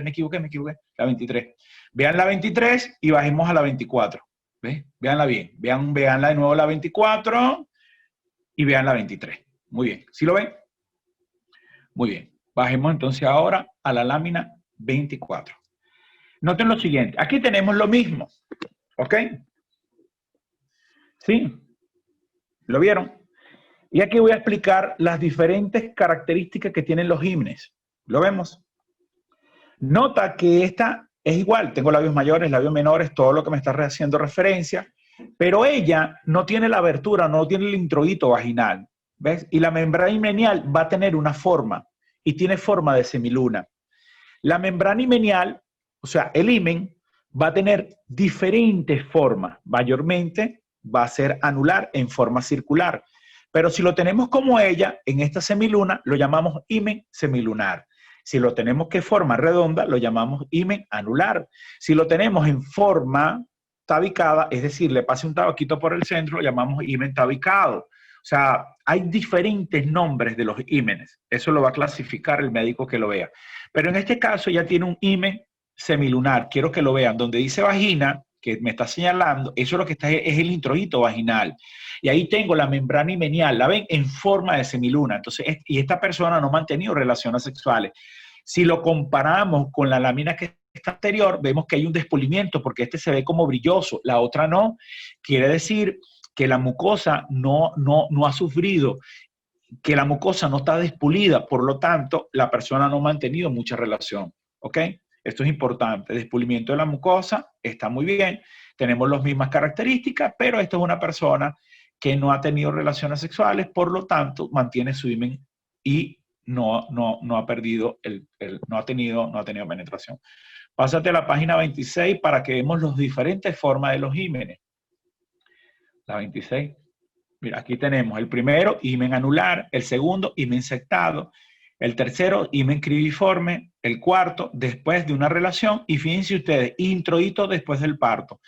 me equivoqué, la 23. Vean la 23 y bajemos a la 24, ¿ves? Veanla bien, veanla de nuevo la 24 y vean la 23. Muy bien, ¿sí lo ven? Muy bien, bajemos entonces ahora a la lámina 24. Noten lo siguiente, aquí tenemos lo mismo, ¿ok? ¿Sí? ¿Lo vieron? Y aquí voy a explicar las diferentes características que tienen los hímenes. ¿Lo vemos? Nota que esta es igual, tengo labios mayores, labios menores, todo lo que me está haciendo referencia, pero ella no tiene la abertura, no tiene el introito vaginal, ¿ves? Y la membrana himenial va a tener una forma, y tiene forma de semiluna. La membrana himenial, o sea, el himen, va a tener diferentes formas, mayormente va a ser anular en forma circular, pero si lo tenemos como ella, en esta semiluna, lo llamamos himen semilunar. Si lo tenemos que forma redonda, lo llamamos himen anular. Si lo tenemos en forma tabicada, es decir, le pase un tabaquito por el centro, lo llamamos himen tabicado. O sea, hay diferentes nombres de los hímenes. Eso lo va a clasificar el médico que lo vea. Pero en este caso ya tiene un himen semilunar. Quiero que lo vean. Donde dice vagina, que me está señalando, eso es lo que está, es el introito vaginal. Y ahí tengo la membrana himenial, la ven en forma de semiluna. Entonces, y esta persona no ha mantenido relaciones sexuales. Si lo comparamos con la lámina que está anterior, vemos que hay un despulimiento porque este se ve como brilloso, la otra no. Quiere decir que la mucosa no ha sufrido, que la mucosa no está despulida, por lo tanto, la persona no ha mantenido mucha relación. ¿Ok? Esto es importante. El despulimiento de la mucosa está muy bien, tenemos las mismas características, pero esta es una persona que no ha tenido relaciones sexuales, por lo tanto, mantiene su himen y no ha perdido, no ha tenido penetración. Pásate a la página 26 para que veamos las diferentes formas de los hímenes. La 26. Mira, aquí tenemos el primero, himen anular, el segundo, himen sectado, el tercero, himen cribiforme, el cuarto, después de una relación, y fíjense ustedes, introito después del parto.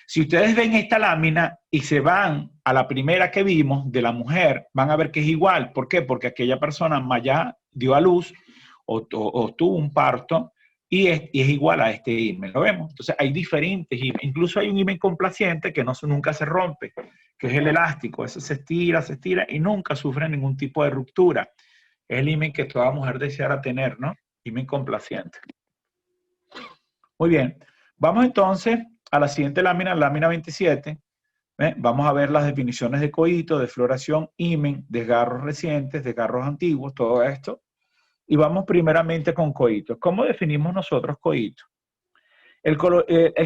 Si ustedes ven esta lámina y se van a la primera que vimos de la mujer, van a ver que es igual. ¿Por qué? Porque aquella persona más allá dio a luz o tuvo un parto y es igual a este himen. ¿Lo vemos? Entonces hay diferentes himen. Incluso hay un himen complaciente que nunca se rompe, que es el elástico. Ese se estira y nunca sufre ningún tipo de ruptura. Es el himen que toda mujer deseara tener, ¿no? Himen complaciente. Muy bien. Vamos entonces a la siguiente lámina, lámina 27. Vamos a ver las definiciones de coito, de floración, himen, desgarros recientes, desgarros antiguos, todo esto. Y vamos primeramente con coito. ¿Cómo definimos nosotros coito? El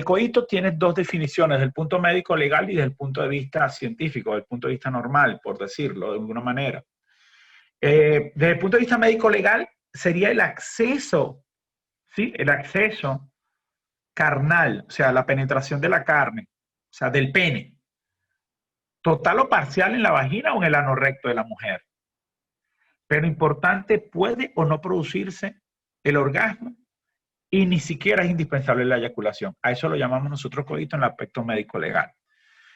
coito tiene dos definiciones, desde el punto médico legal y desde el punto de vista científico, desde el punto de vista normal, por decirlo de alguna manera. Desde el punto de vista médico legal sería el acceso, ¿sí? El acceso carnal, o sea, la penetración de la carne, o sea, del pene, total o parcial en la vagina o en el ano recto de la mujer. Pero importante, puede o no producirse el orgasmo y ni siquiera es indispensable la eyaculación. A eso lo llamamos nosotros coito en el aspecto médico legal.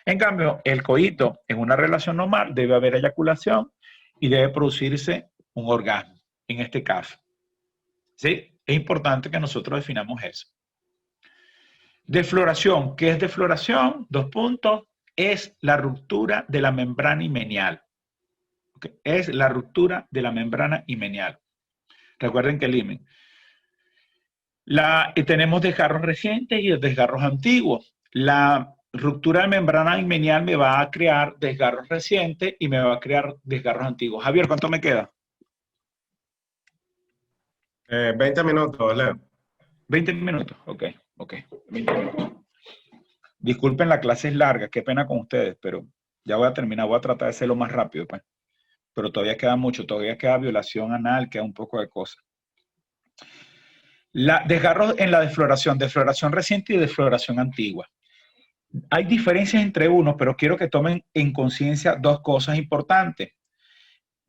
En cambio, el coito en una relación normal debe haber eyaculación y debe producirse un orgasmo, en este caso. ¿Sí? Es importante que nosotros definamos eso. Defloración. ¿Qué es defloración? 2 puntos. Es la ruptura de la membrana himenial. ¿Okay? Es la ruptura de la membrana himenial. Recuerden que el himen. Tenemos desgarros recientes y desgarros antiguos. La ruptura de membrana himenial me va a crear desgarros recientes y me va a crear desgarros antiguos. Javier, ¿cuánto me queda? 20 minutos, Leo. 20 minutos, ok, 20 minutos. Disculpen, la clase es larga, qué pena con ustedes, pero ya voy a terminar, voy a tratar de hacerlo más rápido, pues. Pero todavía queda mucho, todavía queda violación anal, queda un poco de cosas. Desgarros en la defloración reciente y defloración antigua. Hay diferencias entre unos, pero quiero que tomen en conciencia dos cosas importantes,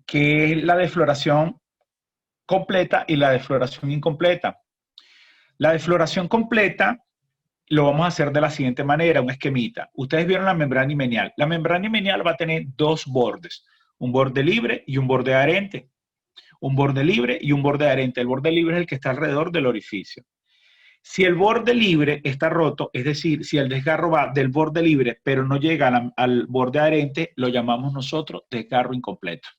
que es la defloración completa y la defloración incompleta. La defloración completa lo vamos a hacer de la siguiente manera, un esquemita. Ustedes vieron la membrana himenial. La membrana himenial va a tener dos bordes, un borde libre y un borde adherente. Un borde libre y un borde adherente. El borde libre es el que está alrededor del orificio. Si el borde libre está roto, es decir, si el desgarro va del borde libre pero no llega al borde adherente, lo llamamos nosotros desgarro incompleto.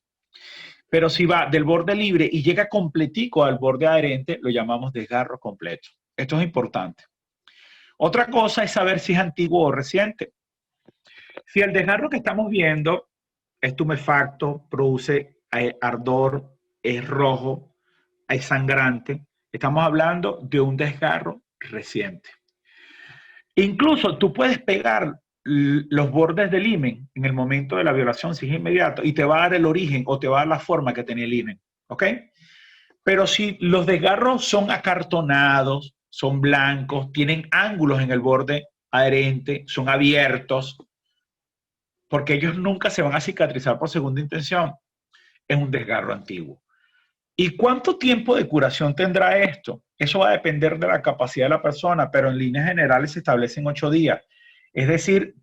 Pero si va del borde libre y llega completico al borde adherente, lo llamamos desgarro completo. Esto es importante. Otra cosa es saber si es antiguo o reciente. Si el desgarro que estamos viendo es tumefacto, produce ardor, es rojo, es sangrante, estamos hablando de un desgarro reciente. Incluso tú puedes pegar los bordes del himen en el momento de la violación, si es inmediato, y te va a dar el origen o te va a dar la forma que tenía el himen, ¿ok? Pero si los desgarros son acartonados, son blancos, tienen ángulos en el borde adherente, son abiertos, porque ellos nunca se van a cicatrizar por segunda intención, es un desgarro antiguo. ¿Y cuánto tiempo de curación tendrá esto? Eso va a depender de la capacidad de la persona, pero en líneas generales se establecen 8 días. Es decir,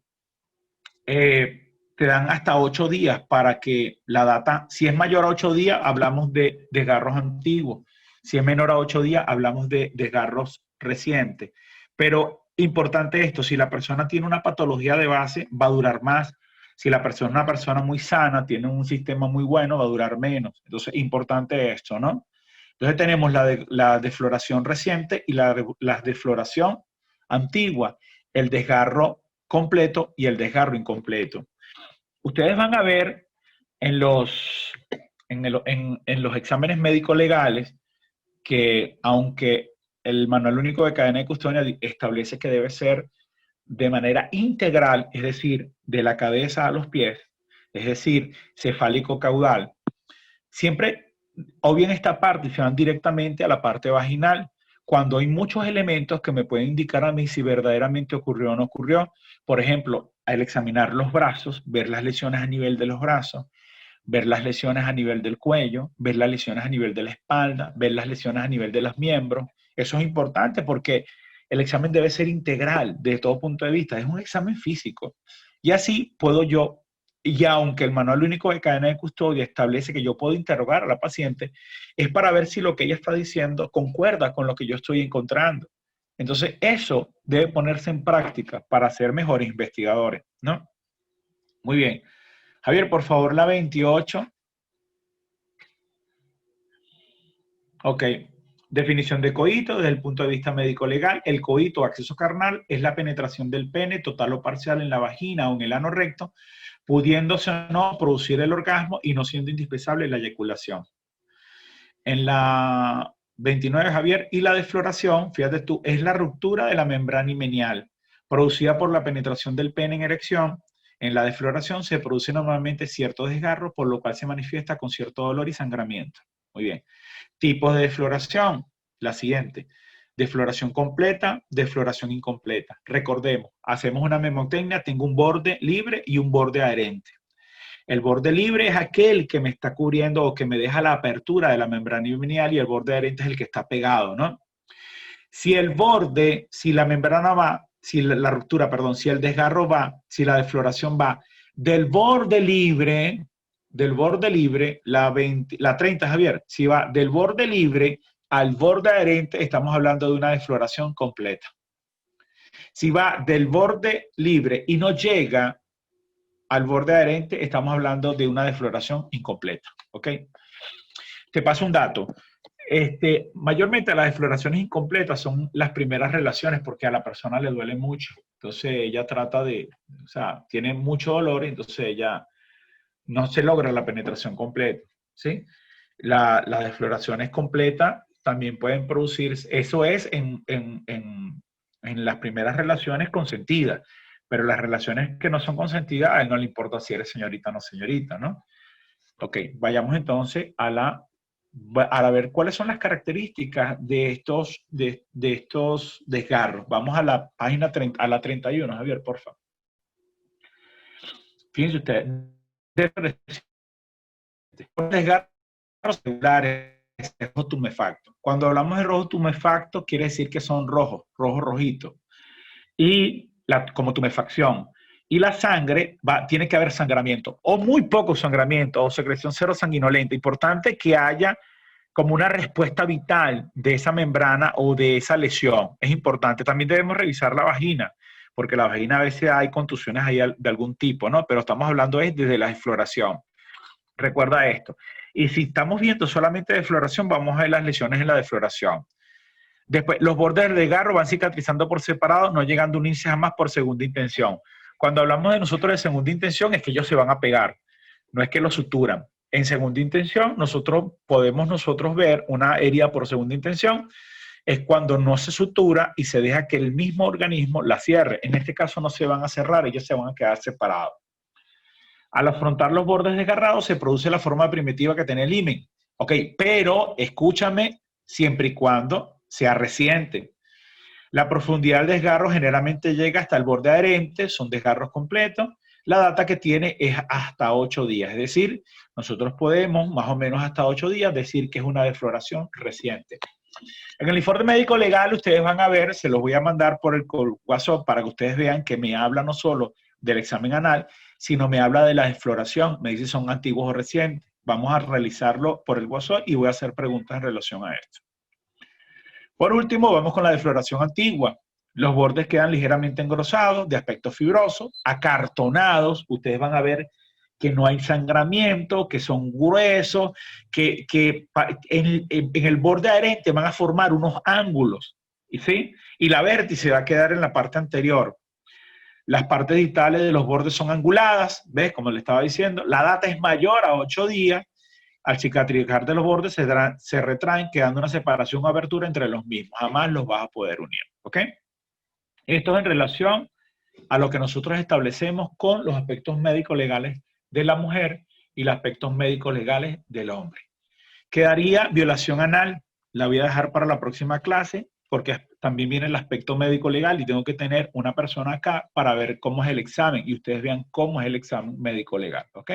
te dan hasta 8 días para que la data, si es mayor a 8 días, hablamos de desgarros antiguos. Si es menor a 8 días, hablamos de desgarros recientes. Pero importante esto, si la persona tiene una patología de base, va a durar más. Si la persona es una persona muy sana, tiene un sistema muy bueno, va a durar menos. Entonces, importante esto, ¿no? Entonces tenemos la defloración reciente y la defloración antigua, el desgarro completo y el desgarro incompleto. Ustedes van a ver en los exámenes médicos legales que aunque el Manual Único de Cadena de Custodia establece que debe ser de manera integral, es decir, de la cabeza a los pies, es decir, cefálico-caudal, siempre obvian esta parte y se van directamente a la parte vaginal, cuando hay muchos elementos que me pueden indicar a mí si verdaderamente ocurrió o no ocurrió. Por ejemplo, al examinar los brazos, ver las lesiones a nivel de los brazos, ver las lesiones a nivel del cuello, ver las lesiones a nivel de la espalda, ver las lesiones a nivel de los miembros. Eso es importante porque el examen debe ser integral desde todo punto de vista. Es un examen físico. Y así puedo yo, y aunque el manual único de cadena de custodia establece que yo puedo interrogar a la paciente, es para ver si lo que ella está diciendo concuerda con lo que yo estoy encontrando. Entonces, eso debe ponerse en práctica para ser mejores investigadores, ¿no? Muy bien. Javier, por favor, la 28. Ok. Definición de coito desde el punto de vista médico-legal. El coito o acceso carnal es la penetración del pene total o parcial en la vagina o en el ano recto, pudiéndose o no producir el orgasmo y no siendo indispensable la eyaculación. En la 29, Javier, y la defloración, fíjate tú, es la ruptura de la membrana himenial, producida por la penetración del pene en erección. En la defloración se produce normalmente cierto desgarro, por lo cual se manifiesta con cierto dolor y sangramiento. Muy bien. Tipos de defloración, la siguiente. Defloración completa, defloración incompleta. Recordemos, hacemos una memotecnia, tengo un borde libre y un borde adherente. El borde libre es aquel que me está cubriendo o que me deja la apertura de la membrana himenial y el borde adherente es el que está pegado, ¿no? Si el borde, si la membrana va, si la ruptura, perdón, si el desgarro va, si la defloración va del borde libre, la 30, Javier, si va del borde libre al borde adherente, estamos hablando de una defloración completa. Si va del borde libre y no llega al borde adherente, estamos hablando de una defloración incompleta, ¿ok? Te paso un dato. Mayormente las defloraciones incompletas son las primeras relaciones porque a la persona le duele mucho. Entonces ella trata de, o sea, tiene mucho dolor, entonces ella no se logra la penetración completa, ¿sí? Las defloraciones completas también pueden producir, eso es en las primeras relaciones consentidas, pero las relaciones que no son consentidas, a él no le importa si eres señorita o no señorita, ¿no? Ok, vayamos entonces a ver cuáles son las características de estos desgarros. Vamos a la página 30, a la 31, Javier, por favor. Fíjense ustedes, desgarros celulares, rojo tumefacto. Cuando hablamos de rojo tumefacto, quiere decir que son rojos, rojitos. Y como tumefacción. Y la sangre, tiene que haber sangramiento, o muy poco sangramiento, o secreción cero sanguinolenta. Importante que haya como una respuesta vital de esa membrana o de esa lesión. Es importante. También debemos revisar la vagina, porque la vagina a veces hay contusiones ahí de algún tipo, ¿no? Pero estamos hablando desde la defloración. Recuerda esto. Y si estamos viendo solamente defloración, vamos a ver las lesiones en la defloración. Después, los bordes del desgarro van cicatrizando por separado, no llegando a unirse jamás por segunda intención. Cuando hablamos de nosotros de segunda intención, es que ellos se van a pegar, no es que lo suturan. En segunda intención, podemos ver una herida por segunda intención, es cuando no se sutura y se deja que el mismo organismo la cierre. En este caso no se van a cerrar, ellos se van a quedar separados. Al afrontar los bordes desgarrados se produce la forma primitiva que tiene el himen. Ok, pero escúchame, siempre y cuando sea reciente. La profundidad del desgarro generalmente llega hasta el borde adherente, son desgarros completos. La data que tiene es hasta 8 días, es decir, nosotros podemos más o menos hasta 8 días decir que es una defloración reciente. En el informe médico legal ustedes van a ver, se los voy a mandar por el WhatsApp para que ustedes vean que me habla no solo del examen anal, sino me habla de la defloración, me dice si son antiguos o recientes. Vamos a realizarlo por el WhatsApp y voy a hacer preguntas en relación a esto. Por último, vamos con la defloración antigua. Los bordes quedan ligeramente engrosados, de aspecto fibroso, acartonados. Ustedes van a ver que no hay sangramiento, que son gruesos, que en el borde adherente van a formar unos ángulos, ¿sí? Y la vértice va a quedar en la parte anterior. Las partes distales de los bordes son anguladas, ¿ves? Como le estaba diciendo, la data es mayor a 8 días. Al cicatrizar de los bordes se retraen, quedando una separación o abertura entre los mismos. Jamás los vas a poder unir, ¿ok? Esto es en relación a lo que nosotros establecemos con los aspectos médicos legales de la mujer y los aspectos médicos legales del hombre. Quedaría violación anal, la voy a dejar para la próxima clase, porque también viene el aspecto médico legal y tengo que tener una persona acá para ver cómo es el examen y ustedes vean cómo es el examen médico legal, ¿ok?